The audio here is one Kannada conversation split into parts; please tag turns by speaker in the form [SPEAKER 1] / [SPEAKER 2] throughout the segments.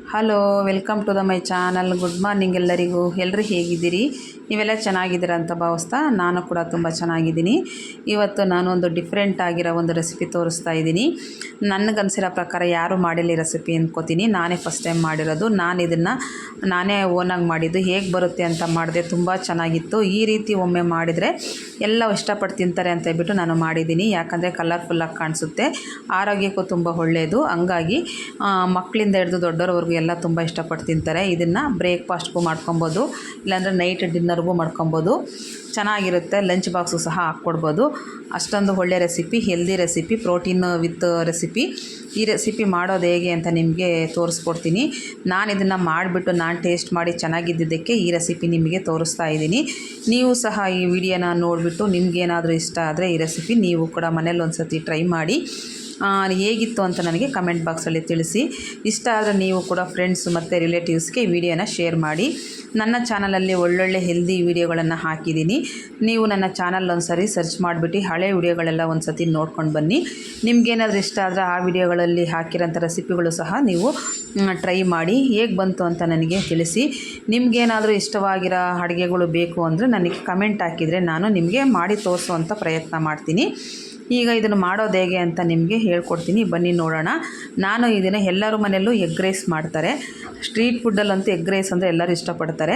[SPEAKER 1] Hello, welcome to my channel. Good morning ಎಲ್ಲರಿಗೂ. ಎಲ್ಲರೂ ಹೇಗಿದ್ದೀರಿ? ನೀವೆಲ್ಲ ಚೆನ್ನಾಗಿದ್ದೀರಾ ಅಂತ ಭಾವಿಸ್ತಾ ನಾನು ಕೂಡ ತುಂಬ ಚೆನ್ನಾಗಿದ್ದೀನಿ. ಇವತ್ತು ನಾನು ಒಂದು ಡಿಫ್ರೆಂಟ್ ಆಗಿರೋ ಒಂದು ರೆಸಿಪಿ ತೋರಿಸ್ತಾ ಇದ್ದೀನಿ. ನನಗನ್ಸಿರೋ ಪ್ರಕಾರ ಯಾರೂ ಮಾಡಿಲ್ಲ ಈ ರೆಸಿಪಿ ಅಂದ್ಕೋತೀನಿ. ನಾನೇ ಫಸ್ಟ್ ಟೈಮ್ ಮಾಡಿರೋದು. ನಾನು ಇದನ್ನು ನಾನೇ ಓನಾಗಿ ಮಾಡಿದ್ದು. ಹೇಗೆ ಬರುತ್ತೆ ಅಂತ ಮಾಡಿದೆ, ತುಂಬ ಚೆನ್ನಾಗಿತ್ತು. ಈ ರೀತಿ ಒಮ್ಮೆ ಮಾಡಿದರೆ ಎಲ್ಲ ಇಷ್ಟಪಟ್ಟು ತಿಂತಾರೆ ಅಂತ ಹೇಳ್ಬಿಟ್ಟು ನಾನು ಮಾಡಿದ್ದೀನಿ. ಯಾಕಂದರೆ ಕಲರ್ಫುಲ್ಲಾಗಿ ಕಾಣಿಸುತ್ತೆ, ಆರೋಗ್ಯಕ್ಕೂ ತುಂಬ ಒಳ್ಳೆಯದು. ಹಂಗಾಗಿ ಮಕ್ಕಳಿಂದ ಹಿಡಿದು ದೊಡ್ಡೋರವರೆಗೂ ಎಲ್ಲ ತುಂಬ ಇಷ್ಟಪಟ್ಟು ತಿಂತಾರೆ. ಇದನ್ನು ಬ್ರೇಕ್ಫಾಸ್ಟ್ಗೂ ಮಾಡ್ಕೊಬೋದು, ಇಲ್ಲಾಂದರೆ ನೈಟ್ ಡಿನ್ನರ್ಗೂ ಮಾಡ್ಕೊಬೋದು. ಚೆನ್ನಾಗಿರುತ್ತೆ. ಲಂಚ್ ಬಾಕ್ಸು ಸಹ ಹಾಕ್ಕೊಡ್ಬೋದು. ಅಷ್ಟೊಂದು ಒಳ್ಳೆ recipe, healthy recipe, protein with recipe. ಈ ರೆಸಿಪಿ ಮಾಡೋದು ಹೇಗೆ ಅಂತ ನಿಮಗೆ ತೋರಿಸ್ಕೊಡ್ತೀನಿ. ನಾನು ಇದನ್ನು ಮಾಡಿಬಿಟ್ಟು ನಾನು ಟೇಸ್ಟ್ ಮಾಡಿ ಚೆನ್ನಾಗಿದ್ದಕ್ಕೆ ಈ ರೆಸಿಪಿ ನಿಮಗೆ ತೋರಿಸ್ತಾ ಇದ್ದೀನಿ. ನೀವು ಸಹ ಈ ವಿಡಿಯೋನ ನೋಡಿಬಿಟ್ಟು ನಿಮಗೇನಾದರೂ ಇಷ್ಟ ಆದರೆ ಈ ರೆಸಿಪಿ ನೀವು ಕೂಡ ಮನೇಲಿ ಒಂದು ಸತಿ ಟ್ರೈ ಮಾಡಿ ಹೇಗಿತ್ತು ಅಂತ ನನಗೆ ಕಮೆಂಟ್ ಬಾಕ್ಸಲ್ಲಿ ತಿಳಿಸಿ. ಇಷ್ಟ ಆದರೆ ನೀವು ಕೂಡ ಫ್ರೆಂಡ್ಸ್ ಮತ್ತು ರಿಲೇಟಿವ್ಸ್ಗೆ ಈ ವಿಡಿಯೋನ ಶೇರ್ ಮಾಡಿ. ನನ್ನ ಚಾನಲಲ್ಲಿ ಒಳ್ಳೊಳ್ಳೆ ಹೆಲ್ದಿ ವಿಡಿಯೋಗಳನ್ನು ಹಾಕಿದ್ದೀನಿ. ನೀವು ನನ್ನ ಚಾನಲ್ ಒಂದು ಸರಿ ಸರ್ಚ್ ಮಾಡಿಬಿಟ್ಟು ಹಳೆ ವಿಡಿಯೋಗಳೆಲ್ಲ ಒಂದು ಸತಿ ನೋಡ್ಕೊಂಡು ಬನ್ನಿ. ನಿಮಗೇನಾದರೂ ಇಷ್ಟ ಆದರೆ ಆ ವಿಡಿಯೋಗಳಲ್ಲಿ ಹಾಕಿರೋಂಥ ರೆಸಿಪಿಗಳು ಸಹ ನೀವು ಟ್ರೈ ಮಾಡಿ. ಹೇಗೆ ಬಂತು ಅಂತ ನನಗೆ ತಿಳಿಸಿ. ನಿಮಗೇನಾದರೂ ಇಷ್ಟವಾಗಿರೋ ಅಡುಗೆಗಳು ಬೇಕು ಅಂದರೆ ನನಗೆ ಕಮೆಂಟ್ ಹಾಕಿದರೆ ನಾನು ನಿಮಗೆ ಮಾಡಿ ತೋರಿಸುವಂಥ ಪ್ರಯತ್ನ ಮಾಡ್ತೀನಿ. ಈಗ ಇದನ್ನು ಮಾಡೋದು ಹೇಗೆ ಅಂತ ನಿಮಗೆ ಹೇಳ್ಕೊಡ್ತೀನಿ, ಬನ್ನಿ ನೋಡೋಣ. ನಾನು ಇದನ್ನು ಎಲ್ಲರ ಮನೆಯಲ್ಲೂ ಎಗ್ ರೈಸ್ ಮಾಡ್ತಾರೆ. ಸ್ಟ್ರೀಟ್ ಫುಡ್ಡಲ್ಲಂತೂ ಎಗ್ ರೈಸ್ ಅಂದರೆ ಎಲ್ಲರೂ ಇಷ್ಟಪಡ್ತಾರೆ,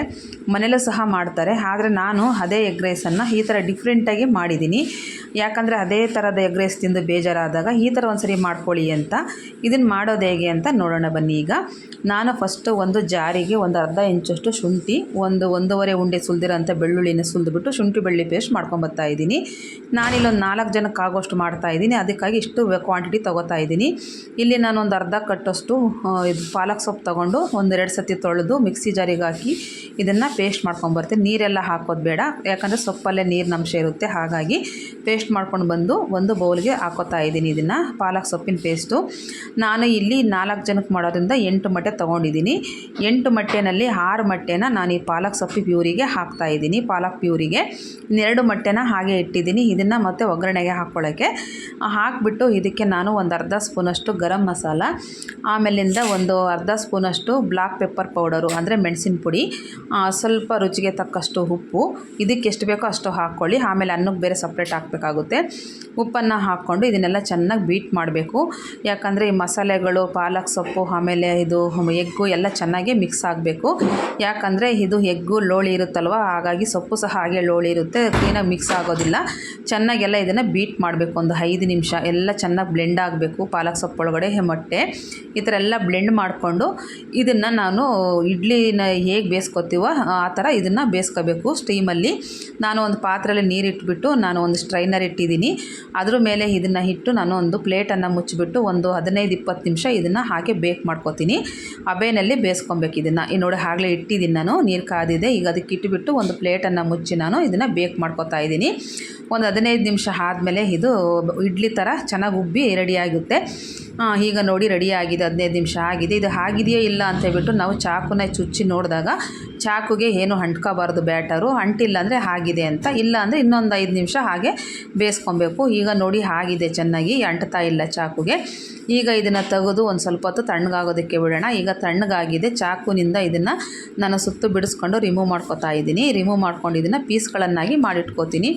[SPEAKER 1] ಮನೆಯಲ್ಲೂ ಸಹ ಮಾಡ್ತಾರೆ. ಆದರೆ ನಾನು ಅದೇ ಎಗ್ ರೈಸನ್ನು ಈ ಥರ ಡಿಫ್ರೆಂಟಾಗಿ ಮಾಡಿದ್ದೀನಿ. ಯಾಕಂದರೆ ಅದೇ ಥರದ ಎಗ್ ರೈಸ್ ತಿಂದು ಬೇಜಾರಾದಾಗ ಈ ಥರ ಒಂದು ಸರಿ ಮಾಡ್ಕೊಳ್ಳಿ ಅಂತ. ಇದನ್ನು ಮಾಡೋದು ಹೇಗೆ ಅಂತ ನೋಡೋಣ ಬನ್ನಿ. ಈಗ ನಾನು ಫಸ್ಟು ಒಂದು ಜಾರಿಗೆ ಒಂದು ಅರ್ಧ ಇಂಚಷ್ಟು ಶುಂಠಿ, ಒಂದೂವರೆ ಉಂಡೆ ಸುಲಿದಿರೋಂಥ ಬೆಳ್ಳುಳ್ಳಿನ ಸುಲಿದ್ಬಿಟ್ಟು ಶುಂಠಿ ಬೆಳ್ಳುಳ್ಳಿ ಪೇಸ್ಟ್ ಮಾಡ್ಕೊಂಬರ್ತಾ ಇದ್ದೀನಿ. ನಾನಿಲ್ಲೊಂದು 4 ಜನಕ್ಕೆ ಆಗೋಷ್ಟು ಮಾಡ್ತಾಯಿದ್ದೀನಿ, ಅದಕ್ಕಾಗಿ ಇಷ್ಟು ಕ್ವಾಂಟಿಟಿ ತೊಗೋತಾ ಇದ್ದೀನಿ. ಇಲ್ಲಿ ನಾನು ಒಂದು ಅರ್ಧ ಕಟ್ಟಷ್ಟು ಇದು ಪಾಲಕ್ ಸೊಪ್ಪು ತೊಗೊಂಡು 1-2 ಸತಿ ತೊಳೆದು ಮಿಕ್ಸಿ ಜಾರಿಗೆ ಹಾಕಿ ಇದನ್ನು ಪೇಸ್ಟ್ ಮಾಡ್ಕೊಂಬರ್ತೀನಿ. ನೀರೆಲ್ಲ ಹಾಕೋದು ಬೇಡ, ಯಾಕಂದರೆ ಸೊಪ್ಪಲ್ಲೇ ನೀರಿನ ಅಂಶ ಇರುತ್ತೆ. ಹಾಗಾಗಿ ಪೇಸ್ಟ್ ಮಾಡ್ಕೊಂಡು ಬಂದು ಒಂದು ಬೌಲ್ಗೆ ಹಾಕೋತಾ ಇದ್ದೀನಿ ಇದನ್ನು, ಪಾಲಕ್ ಸೊಪ್ಪಿನ ಪೇಸ್ಟು. ನಾನು ಇಲ್ಲಿ 4 ಜನಕ್ಕೆ ಮಾಡೋದ್ರಿಂದ 8 ಮೊಟ್ಟೆ ತೊಗೊಂಡಿದ್ದೀನಿ. 8 ಮೊಟ್ಟೆನಲ್ಲಿ 6 ಮೊಟ್ಟೆನ ನಾನು ಈ ಪಾಲಕ್ ಸೊಪ್ಪಿ ಪ್ಯೂರಿಗೆ ಹಾಕ್ತಾಯಿದ್ದೀನಿ. ಪಾಲಕ್ ಪ್ಯೂರಿಗೆ 2 ಮೊಟ್ಟೆನ ಹಾಗೆ ಇಟ್ಟಿದ್ದೀನಿ. ಇದನ್ನು ಮತ್ತೆ ಒಗ್ಗರಣೆಗೆ ಹಾಕ್ಕೊಳ್ಳೋಕ್ಕೆ ಹಾಕಿಬಿಟ್ಟು ಇದಕ್ಕೆ ನಾನು ಒಂದು ಅರ್ಧ ಸ್ಪೂನಷ್ಟು ಗರಂ ಮಸಾಲ, ಆಮೇಲಿಂದ ಒಂದು ಅರ್ಧ ಸ್ಪೂನಷ್ಟು ಬ್ಲ್ಯಾಕ್ ಪೆಪ್ಪರ್ ಪೌಡರು ಅಂದರೆ ಮೆಣಸಿನ ಪುಡಿ, ಸ್ವಲ್ಪ ರುಚಿಗೆ ತಕ್ಕಷ್ಟು ಉಪ್ಪು, ಇದಕ್ಕೆ ಎಷ್ಟು ಬೇಕೋ ಅಷ್ಟು ಹಾಕ್ಕೊಳ್ಳಿ. ಆಮೇಲೆ ಅನ್ನಕ್ಕೆ ಬೇರೆ ಸಪ್ರೇಟ್ ಹಾಕಬೇಕಾಗುತ್ತೆ. ಉಪ್ಪನ್ನು ಹಾಕ್ಕೊಂಡು ಇದನ್ನೆಲ್ಲ ಚೆನ್ನಾಗಿ ಬೀಟ್ ಮಾಡಬೇಕು. ಯಾಕಂದರೆ ಈ ಮಸಾಲೆಗಳು, ಪಾಲಕ್ ಸೊಪ್ಪು, ಆಮೇಲೆ ಇದು ಎಗ್ಗು ಎಲ್ಲ ಚೆನ್ನಾಗಿ ಮಿಕ್ಸ್ ಆಗಬೇಕು. ಯಾಕಂದರೆ ಇದು ಎಗ್ಗು ಲೋಳಿ ಇರುತ್ತಲ್ವ, ಹಾಗಾಗಿ ಸೊಪ್ಪು ಸಹ ಹಾಗೆ ಲೋಳಿ ಇರುತ್ತೆ, ಕ್ಲೀನಾಗಿ ಮಿಕ್ಸ್ ಆಗೋದಿಲ್ಲ. ಚೆನ್ನಾಗೆಲ್ಲ ಇದನ್ನು ಬೀಟ್ ಮಾಡಬೇಕು. ಒಂದು 5 ನಿಮಿಷ ಎಲ್ಲ ಚೆನ್ನಾಗಿ ಬ್ಲೆಂಡ್ ಆಗಬೇಕು. ಪಾಲಕ್ ಸೊಪ್ಪು ಒಳಗಡೆ ಮೊಟ್ಟೆ ಈ ಥರ ಎಲ್ಲ ಬ್ಲೆಂಡ್ ಮಾಡಿಕೊಂಡು ಇದನ್ನು ನಾನು ಇಡ್ಲಿನ ಹೇಗೆ ಬೇಯಿಸ್ಕೊತೀವೋ ಆ ಥರ ಇದನ್ನು ಬೇಯಿಸ್ಕೋಬೇಕು ಸ್ಟೀಮಲ್ಲಿ. ನಾನು ಒಂದು ಪಾತ್ರೆಯಲ್ಲಿ ನೀರಿಟ್ಬಿಟ್ಟು ನಾನು ಒಂದು ಸ್ಟ್ರೈನರ್ ಇಟ್ಟಿದ್ದೀನಿ. ಅದ್ರ ಮೇಲೆ ಇದನ್ನು ಇಟ್ಟು ನಾನು ಒಂದು ಪ್ಲೇಟನ್ನು ಮುಚ್ಚಿಬಿಟ್ಟು ಒಂದು 15-20 ನಿಮಿಷ ಇದನ್ನು ಹಾಗೆ ಬೇಕ್ ಮಾಡ್ಕೊತೀನಿ. ಹಬೆಯಲ್ಲಿ ಬೇಯಿಸ್ಕೊಬೇಕು ಇದನ್ನು. ನೋಡಿ ಆಗಲೇ ಇಟ್ಟಿದ್ದೀನಿ ನಾನು, ನೀರು ಕಾದಿದೆ. ಈಗ ಅದಕ್ಕೆ ಇಟ್ಟುಬಿಟ್ಟು ಒಂದು ಪ್ಲೇಟನ್ನು ಮುಚ್ಚಿ ನಾನು ಇದನ್ನು ಬೇಕ್ ಮಾಡ್ಕೊತಾ ಇದ್ದೀನಿ. ಒಂದು 15 ನಿಮಿಷ ಆದಮೇಲೆ ಇದು ಇಡ್ಲಿ ಥರ ಚೆನ್ನಾಗಿ ಉಬ್ಬಿ ರೆಡಿಯಾಗುತ್ತೆ. ಈಗ ನೋಡಿ ರೆಡಿಯಾಗಿದೆ, 15 ನಿಮಿಷ ಆಗಿದೆ. ಇದು ಆಗಿದೆಯೋ ಇಲ್ಲ ಅಂತ ಹೇಳ್ಬಿಟ್ಟು ನಾವು ಚಾಕುನ ಚುಚ್ಚಿ ನೋಡಿದಾಗ ಚಾಕುಗೆ ಏನು ಅಂಟ್ಕೋಬಾರ್ದು ಬ್ಯಾಟರು, ಅಂಟಿಲ್ಲ ಅಂದರೆ ಆಗಿದೆ ಅಂತ. ಇಲ್ಲ ಅಂದರೆ ಇನ್ನೊಂದು 5 ನಿಮಿಷ ಹಾಗೆ ಬೇಯಿಸ್ಕೊಬೇಕು. ಈಗ ನೋಡಿ ಆಗಿದೆ, ಚೆನ್ನಾಗಿ ಅಂಟ್ತಾ ಇಲ್ಲ ಚಾಕುಗೆ. ಈಗ ಇದನ್ನು ತೆಗೆದು ಒಂದು ಸ್ವಲ್ಪ ಹೊತ್ತು ತಣ್ಣಗಾಗೋದಕ್ಕೆ ಬಿಡೋಣ. ಈಗ ತಣ್ಣಗಾಗಿದೆ. ಚಾಕುನಿಂದ ಇದನ್ನು ನಾನು ಸುತ್ತು ಬಿಡಿಸ್ಕೊಂಡು ರಿಮೂವ್ ಮಾಡ್ಕೊತಾ ಇದ್ದೀನಿ. ರಿಮೂವ್ ಮಾಡ್ಕೊಂಡು ಇದನ್ನು ಪೀಸ್ಗಳನ್ನಾಗಿ ಮಾಡಿಟ್ಕೋತೀನಿ.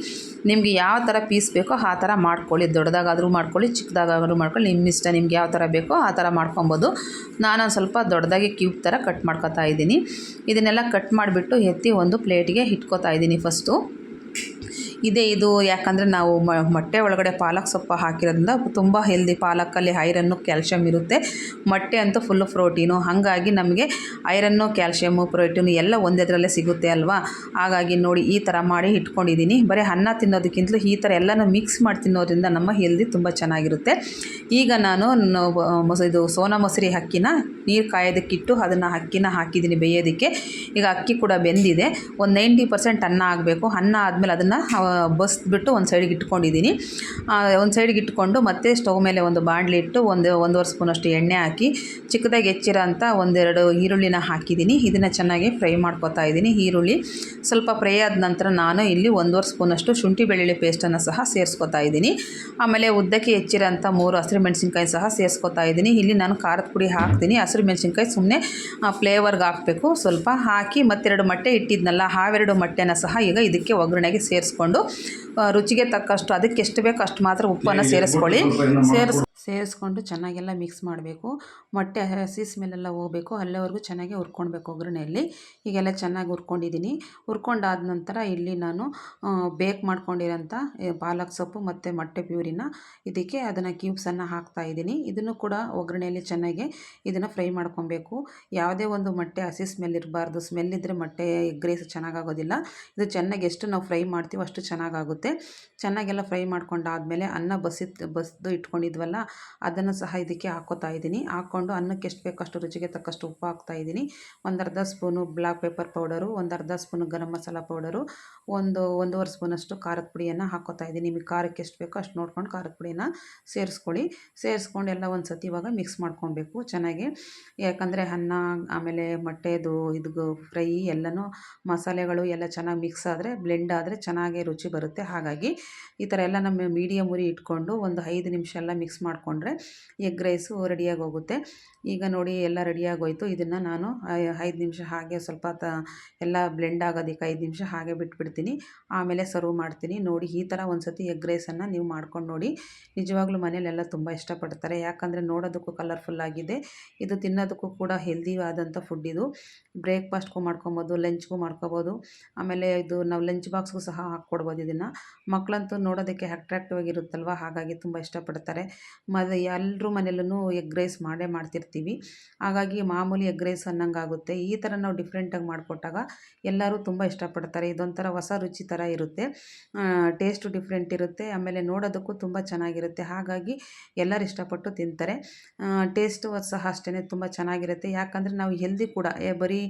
[SPEAKER 1] ನಿಮಗೆ ಯಾವ ಥರ ಪೀಸ್ ಬೇಕೋ ಆ ಥರ ಮಾಡ್ಕೊಳ್ಳಿ. ದೊಡ್ಡದಾಗಾದರೂ ಮಾಡ್ಕೊಳ್ಳಿ, ಚಿಕ್ಕದಾಗಾದರೂ ಮಾಡ್ಕೊಳ್ಳಿ, ನಿಮ್ಮ ಇಷ್ಟ. ನಿಮ್ಗೆ ಯಾವ ಥರ ಬೇಕೋ ಆ ಥರ ಮಾಡ್ಕೊಬೋದು. ನಾನು ಸ್ವಲ್ಪ ದೊಡ್ಡದಾಗಿ ಕ್ಯೂಬ್ ಥರ ಕಟ್ ಮಾಡ್ಕೊತಾ ಇದ್ದೀನಿ. ಇದನ್ನೆಲ್ಲ ಕಟ್ ಮಾಡಿಬಿಟ್ಟು ಎತ್ತಿ ಒಂದು ಪ್ಲೇಟಿಗೆ ಇಟ್ಕೋತಾ ಇದ್ದೀನಿ ಫಸ್ಟು. ಇದು ಯಾಕಂದರೆ ನಾವು ಮೊಟ್ಟೆ ಒಳಗಡೆ ಪಾಲಕ್ ಸೊಪ್ಪು ಹಾಕಿರೋದ್ರಿಂದ ತುಂಬ ಹೆಲ್ದಿ. ಪಾಲಕಲ್ಲಿ ಐರನ್ನು, ಕ್ಯಾಲ್ಶಿಯಮ್ ಇರುತ್ತೆ. ಮೊಟ್ಟೆ ಅಂತೂ ಫುಲ್ಲು ಪ್ರೋಟೀನು. ಹಾಗಾಗಿ ನಮಗೆ ಐರನ್ನು, ಕ್ಯಾಲ್ಶಿಯಮ್ಮು, ಪ್ರೋಟೀನು ಎಲ್ಲ ಒಂದೇದ್ರಲ್ಲೇ ಸಿಗುತ್ತೆ ಅಲ್ವಾ. ಹಾಗಾಗಿ ನೋಡಿ ಈ ಥರ ಮಾಡಿ ಇಟ್ಕೊಂಡಿದ್ದೀನಿ. ಬರೀ ಅನ್ನ ತಿನ್ನೋದಕ್ಕಿಂತಲೂ ಈ ಥರ ಎಲ್ಲನೂ ಮಿಕ್ಸ್ ಮಾಡಿ ತಿನ್ನೋದ್ರಿಂದ ನಮ್ಮ ಹೆಲ್ದಿ ತುಂಬ ಚೆನ್ನಾಗಿರುತ್ತೆ. ಈಗ ನಾನು ಇದು ಸೋನಾ ಮೊಸರಿ ಅಕ್ಕಿನ ನೀರು ಕಾಯೋದಕ್ಕಿಟ್ಟು ಅದನ್ನು ಅಕ್ಕಿನ ಹಾಕಿದ್ದೀನಿ ಬೇಯೋದಕ್ಕೆ. ಈಗ ಅಕ್ಕಿ ಕೂಡ ಬೆಂದಿದೆ. ಒಂದು 90% ಅನ್ನ ಆಗಬೇಕು. ಅನ್ನ ಆದಮೇಲೆ ಅದನ್ನು ಬಸ್ಬಿಟ್ಟು ಒಂದು ಸೈಡಿಗೆ ಇಟ್ಕೊಂಡಿದ್ದೀನಿ. ಒಂದು ಸೈಡಿಗೆ ಇಟ್ಕೊಂಡು ಮತ್ತೆ ಸ್ಟವ್ ಮೇಲೆ ಒಂದು ಬಾಣಲಿ ಇಟ್ಟು ಒಂದೂವರೆ ಸ್ಪೂನಷ್ಟು ಎಣ್ಣೆ ಹಾಕಿ ಚಿಕ್ಕದಾಗಿ ಹೆಚ್ಚಿರೋ ಅಂಥ 1-2 ಈರುಳ್ಳಿನ ಹಾಕಿದ್ದೀನಿ. ಇದನ್ನು ಚೆನ್ನಾಗಿ ಫ್ರೈ ಮಾಡ್ಕೊತಾ ಇದ್ದೀನಿ. ಈರುಳ್ಳಿ ಸ್ವಲ್ಪ ಫ್ರೈ ಆದ ನಂತರ ನಾನು ಇಲ್ಲಿ 1.5 ಸ್ಪೂನಷ್ಟು ಶುಂಠಿ ಬೆಳ್ಳುಳ್ಳಿ ಪೇಸ್ಟನ್ನು ಸಹ ಸೇರಿಸ್ಕೊತಾ ಇದ್ದೀನಿ. ಆಮೇಲೆ ಉದ್ದಕ್ಕೆ ಹೆಚ್ಚಿರೋ ಅಂಥ 3 ಹಸಿರು ಮೆಣಸಿನ್ಕಾಯಿ ಸಹ ಸೇರಿಸ್ಕೊತಾ ಇದ್ದೀನಿ. ಇಲ್ಲಿ ನಾನು ಖಾರದ ಪುಡಿ ಹಾಕ್ತೀನಿ. ಹಸಿರು ಮೆಣಸಿನ್ಕಾಯಿ ಸುಮ್ಮನೆ ಫ್ಲೇವರ್ಗೆ ಹಾಕಬೇಕು. ಸ್ವಲ್ಪ ಹಾಕಿ ಮತ್ತೆರಡು ಮೊಟ್ಟೆ ಇಟ್ಟಿದ್ನಲ್ಲ, ಅವೆರಡು ಮೊಟ್ಟೆನ ಸಹ ಈಗ ಇದಕ್ಕೆ ಒಗ್ಗರಣೆಗೆ ಸೇರಿಸ್ಕೊಂಡು ರುಚಿಗೆ ತಕ್ಕಷ್ಟು ಅದಕ್ಕೆ ಎಷ್ಟು ಬೇಕೋ ಅಷ್ಟು ಮಾತ್ರ ಉಪ್ಪನ್ನು ಸೇರಿಸ್ಕೊಳ್ಳಿ. ಸೇರಿಸ್ಕೊಂಡು ಚೆನ್ನಾಗೆಲ್ಲ ಮಿಕ್ಸ್ ಮಾಡಬೇಕು. ಮೊಟ್ಟೆ ಹಸಿ ಸ್ಮೆಲ್ಲೆಲ್ಲ ಹೋಗಬೇಕು, ಅಲ್ಲಿವರೆಗೂ ಚೆನ್ನಾಗಿ ಹುರ್ಕೊಳ್ಬೇಕು ಒಗ್ಗರಣೆಯಲ್ಲಿ. ಹೀಗೆಲ್ಲ ಚೆನ್ನಾಗಿ ಹುರ್ಕೊಂಡಿದ್ದೀನಿ. ಹುರ್ಕೊಂಡಾದ ನಂತರ ಇಲ್ಲಿ ನಾನು ಬೇಕ್ ಮಾಡ್ಕೊಂಡಿರೋಂಥ ಪಾಲಕ್ ಸೊಪ್ಪು ಮತ್ತು ಮೊಟ್ಟೆ ಪ್ಯೂರಿನ ಇದಕ್ಕೆ ಅದನ್ನು ಕ್ಯೂಬ್ಸನ್ನು ಹಾಕ್ತಾಯಿದ್ದೀನಿ. ಇದನ್ನು ಕೂಡ ಒಗ್ಗರಣೆಯಲ್ಲಿ ಚೆನ್ನಾಗಿ ಇದನ್ನು ಫ್ರೈ ಮಾಡ್ಕೊಬೇಕು. ಯಾವುದೇ ಒಂದು ಮೊಟ್ಟೆ ಹಸಿ ಸ್ಮೆಲ್ ಇರಬಾರ್ದು. ಸ್ಮೆಲ್ ಇದ್ದರೆ ಮೊಟ್ಟೆ ಎಗ್ ರೈಸ್ ಚೆನ್ನಾಗಾಗೋದಿಲ್ಲ. ಇದು ಚೆನ್ನಾಗಿ ಎಷ್ಟು ನಾವು ಫ್ರೈ ಮಾಡ್ತೀವೋ ಅಷ್ಟು ಚೆನ್ನಾಗಾಗುತ್ತೆ. ಚೆನ್ನಾಗೆಲ್ಲ ಫ್ರೈ ಮಾಡ್ಕೊಂಡಾದಮೇಲೆ ಅನ್ನ ಬಸಿದು ಇಟ್ಕೊಂಡಿದ್ವಲ್ಲ, ಅದನ್ನು ಸಹ ಇದಕ್ಕೆ ಹಾಕ್ಕೋತಾ ಇದ್ದೀನಿ. ಹಾಕ್ಕೊಂಡು ಅನ್ನಕ್ಕೆ ಎಷ್ಟು ಬೇಕೋ ಅಷ್ಟು ರುಚಿಗೆ ತಕ್ಕಷ್ಟು ಉಪ್ಪು ಹಾಕ್ತಾಯಿದ್ದೀನಿ. ಒಂದು ಅರ್ಧ ಸ್ಪೂನು ಬ್ಲ್ಯಾಕ್ ಪೆಪ್ಪರ್ ಪೌಡರು, ಒಂದು ಅರ್ಧ ಸ್ಪೂನು ಗರಂ ಮಸಾಲ ಪೌಡರು, ಒಂದೂವರೆ ಸ್ಪೂನಷ್ಟು ಖಾರದ ಪುಡಿಯನ್ನು ಹಾಕ್ಕೋತಾ ಇದ್ದೀನಿ. ನಿಮಗೆ ಖಾರಕ್ಕೆ ಎಷ್ಟು ಬೇಕೋ ಅಷ್ಟು ನೋಡ್ಕೊಂಡು ಖಾರದ ಪುಡಿಯನ್ನು ಸೇರಿಸ್ಕೊಳ್ಳಿ. ಸೇರಿಸ್ಕೊಂಡು ಎಲ್ಲ ಒಂದು ಸತಿ ಇವಾಗ ಮಿಕ್ಸ್ ಮಾಡ್ಕೊಬೇಕು ಚೆನ್ನಾಗಿ. ಯಾಕಂದರೆ ಅನ್ನ ಆಮೇಲೆ ಮೊಟ್ಟೆದು ಇದು ಫ್ರೈ ಎಲ್ಲನೂ ಮಸಾಲೆಗಳು ಎಲ್ಲ ಚೆನ್ನಾಗಿ ಮಿಕ್ಸ್ ಆದರೆ ಬ್ಲೆಂಡ್ ಆದರೆ ಚೆನ್ನಾಗಿ ರುಚಿ ಬರುತ್ತೆ. ಹಾಗಾಗಿ ಈ ಥರ ಎಲ್ಲ ನಮ್ಮ ಮೀಡಿಯಮ್ ಉರಿ ಇಟ್ಕೊಂಡು ಒಂದು 5 ನಿಮಿಷ ಎಲ್ಲ ಮಿಕ್ಸ್ ಮಾಡಿಕೊಂಡ್ರೆ ಎಗ್ ರೈಸು ರೆಡಿಯಾಗಿ ಹೋಗುತ್ತೆ. ಈಗ ನೋಡಿ ಎಲ್ಲ ರೆಡಿಯಾಗೋಯ್ತು. ಇದನ್ನು ನಾನು 5 ನಿಮಿಷ ಹಾಗೆ ಸ್ವಲ್ಪ ಎಲ್ಲ ಬ್ಲೆಂಡ್ ಆಗೋದಕ್ಕೆ 5 ನಿಮಿಷ ಹಾಗೆ ಬಿಟ್ಬಿಡ್ತೀನಿ. ಆಮೇಲೆ ಸರ್ವ್ ಮಾಡ್ತೀನಿ. ನೋಡಿ ಈ ಥರ ಒಂದು ಸತಿ ಎಗ್ ರೈಸನ್ನು ನೀವು ಮಾಡ್ಕೊಂಡು ನೋಡಿ. ನಿಜವಾಗ್ಲೂ ಮನೇಲೆಲ್ಲ ತುಂಬ ಇಷ್ಟಪಡ್ತಾರೆ. ಯಾಕಂದರೆ ನೋಡೋದಕ್ಕೂ ಕಲರ್ಫುಲ್ಲಾಗಿದೆ, ಇದು ತಿನ್ನೋದಕ್ಕೂ ಕೂಡ ಹೆಲ್ದಿ ಆದಂಥ ಫುಡ್. ಇದು ಬ್ರೇಕ್ಫಾಸ್ಟ್ಗೂ ಮಾಡ್ಕೊಬೋದು, ಲಂಚ್ಗೂ ಮಾಡ್ಕೊಬೋದು, ಆಮೇಲೆ ಇದು ನಾವು ಲಂಚ್ ಬಾಕ್ಸ್ಗೂ ಸಹ ಹಾಕ್ಕೊಡ್ಬೋದು. ಇದನ್ನು ಮಕ್ಕಳಂತೂ ನೋಡೋದಕ್ಕೆ ಅಟ್ರಾಕ್ಟಿವ್ ಆಗಿರುತ್ತಲ್ವ, ಹಾಗಾಗಿ ತುಂಬ ಇಷ್ಟಪಡ್ತಾರೆ. ಎಲ್ಲರೂ ಮನೇಲೂ ಎಗ್ ರೈಸ್ ಮಾಡ್ತಿರ್ತೀವಿ. ಹಾಗಾಗಿ ಮಾಮೂಲಿ ಎಗ್ ರೈಸ್ ಅನ್ನಂಗಾಗುತ್ತೆ. ಈ ಥರ ನಾವು ಡಿಫ್ರೆಂಟಾಗಿ ಮಾಡಿಕೊಟ್ಟಾಗ ಎಲ್ಲರೂ ತುಂಬ ಇಷ್ಟಪಡ್ತಾರೆ. ಇದೊಂಥರ ಹೊಸ ರುಚಿ ಥರ ಇರುತ್ತೆ, ಟೇಸ್ಟು ಡಿಫ್ರೆಂಟ್ ಇರುತ್ತೆ, ಆಮೇಲೆ ನೋಡೋದಕ್ಕೂ ತುಂಬ ಚೆನ್ನಾಗಿರುತ್ತೆ. ಹಾಗಾಗಿ ಎಲ್ಲರೂ ಇಷ್ಟಪಟ್ಟು ತಿಂತಾರೆ. ಟೇಸ್ಟು ಸಹ ಅಷ್ಟೇ ತುಂಬ ಚೆನ್ನಾಗಿರುತ್ತೆ. ಯಾಕಂದರೆ ನಾವು ಹೆಲ್ದಿ ಕೂಡ, ಬರೀ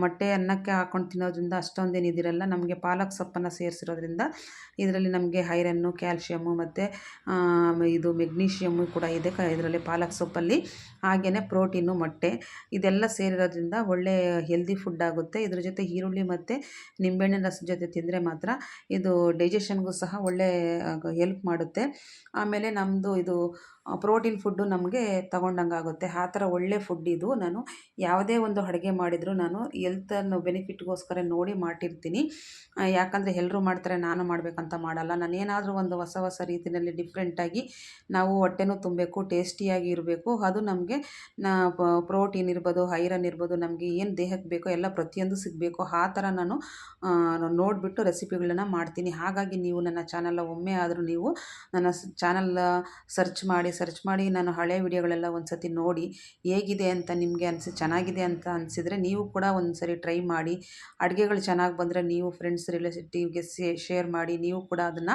[SPEAKER 1] ಮೊಟ್ಟೆ ಅನ್ನಕ್ಕೆ ಹಾಕ್ಕೊಂಡು ತಿನ್ನೋದ್ರಿಂದ ಅಷ್ಟೊಂದೇನು ಇದಿರಲ್ಲ. ನಮಗೆ ಪಾಲಕ್ ಸೊಪ್ಪನ್ನು ಸೇರಿಸಿರೋದ್ರಿಂದ ಇದರಲ್ಲಿ ನಮಗೆ ಐರನ್ನು, ಕ್ಯಾಲ್ಶಿಯಮ್ಮು ಮತ್ತು ಇದು ಮೆಗ್ನೀಷಿಯಮ್ಮು ಕೂಡ ಇದೆ ಇದರಲ್ಲಿ ಪಾಲಕ್ ಸೊಪ್ಪಲ್ಲಿ. ಹಾಗೆಯೇ ಪ್ರೋಟೀನು, ಮೊಟ್ಟೆ ಇದೆಲ್ಲ ಸೇರಿರೋದ್ರಿಂದ ಒಳ್ಳೆ ಹೆಲ್ದಿ ಫುಡ್ ಆಗುತ್ತೆ. ಇದ್ರ ಜೊತೆ ಈರುಳ್ಳಿ ಮತ್ತು ನಿಂಬೆಹಣ್ಣಿನ ರಸದ ಜೊತೆ ತಿಂದರೆ ಮಾತ್ರ ಇದು ಡೈಜೆಷನ್ಗೂ ಸಹ ಒಳ್ಳೆ ಹೆಲ್ಪ್ ಮಾಡುತ್ತೆ. ಆಮೇಲೆ ನಮ್ಮದು ಇದು ಪ್ರೋಟೀನ್ ಫುಡ್ಡು ನಮಗೆ ತಗೊಂಡಂಗಾಗುತ್ತೆ. ಆ ಥರ ಒಳ್ಳೆ ಫುಡ್ ಇದು. ನಾನು ಯಾವುದೇ ಒಂದು ಅಡುಗೆ ಮಾಡಿದರೂ ನಾನು ಹೆಲ್ತನ್ನು ಬೆನಿಫಿಟ್ಗೋಸ್ಕರ ನೋಡಿ ಮಾಡಿರ್ತೀನಿ. ಯಾಕಂದರೆ ಎಲ್ಲರೂ ಮಾಡ್ತಾರೆ ನಾನು ಮಾಡಬೇಕಂತ ಮಾಡಲ್ಲ. ನಾನೇನಾದರೂ ಒಂದು ಹೊಸ ರೀತಿಯಲ್ಲಿ ಡಿಫ್ರೆಂಟಾಗಿ ನಾವು ಹೊಟ್ಟೆನೂ ತುಂಬಬೇಕು, ಟೇಸ್ಟಿಯಾಗಿ ಇರಬೇಕು. ಅದು ನಮಗೆ ಪ್ರೋಟೀನ್ ಇರ್ಬೋದು, ಐರನ್ ಇರ್ಬೋದು, ನಮಗೆ ಏನು ದೇಹಕ್ಕೆ ಬೇಕೋ ಎಲ್ಲ ಪ್ರತಿಯೊಂದು ಸಿಗಬೇಕು. ಆ ಥರ ನಾನು ನೋಡಿಬಿಟ್ಟು ರೆಸಿಪಿಗಳನ್ನ ಮಾಡ್ತೀನಿ. ಹಾಗಾಗಿ ನೀವು ನನ್ನ ಚಾನಲ್ ಒಮ್ಮೆ ಆದರೂ ನೀವು ನನ್ನ ಚಾನಲ್ ಸರ್ಚ್ ಮಾಡಿ ನಾನು ಹಳೆ ವಿಡಿಯೋಗಳೆಲ್ಲ ಒಂದು ಸತಿ ನೋಡಿ ಹೇಗಿದೆ ಅಂತ ನಿಮಗೆ ಚೆನ್ನಾಗಿದೆ ಅಂತ ಅನಿಸಿದರೆ ನೀವು ಕೂಡ ಒಂದು ಸರಿ ಟ್ರೈ ಮಾಡಿ. ಅಡುಗೆಗಳು ಚೆನ್ನಾಗಿ ಬಂದರೆ ನೀವು ಫ್ರೆಂಡ್ಸ್ ರಿಲೇಟಿವ್ಗೆ ಶೇರ್ ಮಾಡಿ, ನೀವು ಕೂಡ ಅದನ್ನು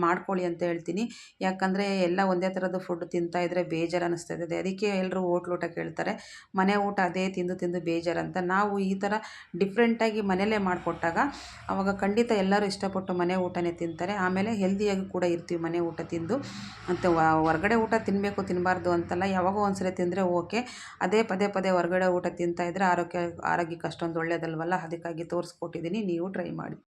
[SPEAKER 1] ಮಾಡ್ಕೊಳ್ಳಿ ಅಂತ ಹೇಳ್ತೀನಿ. ಯಾಕಂದರೆ ಎಲ್ಲ ಒಂದೇ ಥರದ ಫುಡ್ ತಿಂತಾಯಿದ್ರೆ ಬೇಜಾರು ಅನ್ನಿಸ್ತದೆ. ಅದಕ್ಕೆ ಎಲ್ಲರೂ ಹೋಟ್ಲೂಟ ಕೇಳ್ತಾರೆ, ಮನೆ ಊಟ ಅದೇ ತಿಂದು ಬೇಜಾರಂತ. ನಾವು ಈ ಥರ ಡಿಫ್ರೆಂಟಾಗಿ ಮನೆಯಲ್ಲೇ ಮಾಡಿಕೊಟ್ಟಾಗ ಆವಾಗ ಖಂಡಿತ ಎಲ್ಲರೂ ಇಷ್ಟಪಟ್ಟು ಮನೆ ಊಟನೇ ತಿಂತಾರೆ. ಆಮೇಲೆ ಹೆಲ್ದಿಯಾಗಿ ಕೂಡ ಇರ್ತೀವಿ ಮನೆ ಊಟ ತಿಂದು. ಮತ್ತು ಹೊರಗಡೆ ಊಟ ತಿನ್ನಬಾರ್ದು ಅಂತಲ್ಲ, ಯಾವಾಗೋ ಒಂದ್ಸರಿ ತಿಂದರೆ ಓಕೆ. ಅದೇ ಪದೇ ಹೊರಗಡೆ ಊಟ ತಿಂತಾಯಿದ್ರೆ ಆರೋಗ್ಯಕ್ಕೆ ಅಷ್ಟೊಂದು ಒಳ್ಳೆಯದಲ್ವಲ್ಲ. ಅದಕ್ಕಾಗಿ ತೋರಿಸ್ಕೊಟ್ಟಿದ್ದೀನಿ, ನೀವು ಟ್ರೈ ಮಾಡಿ.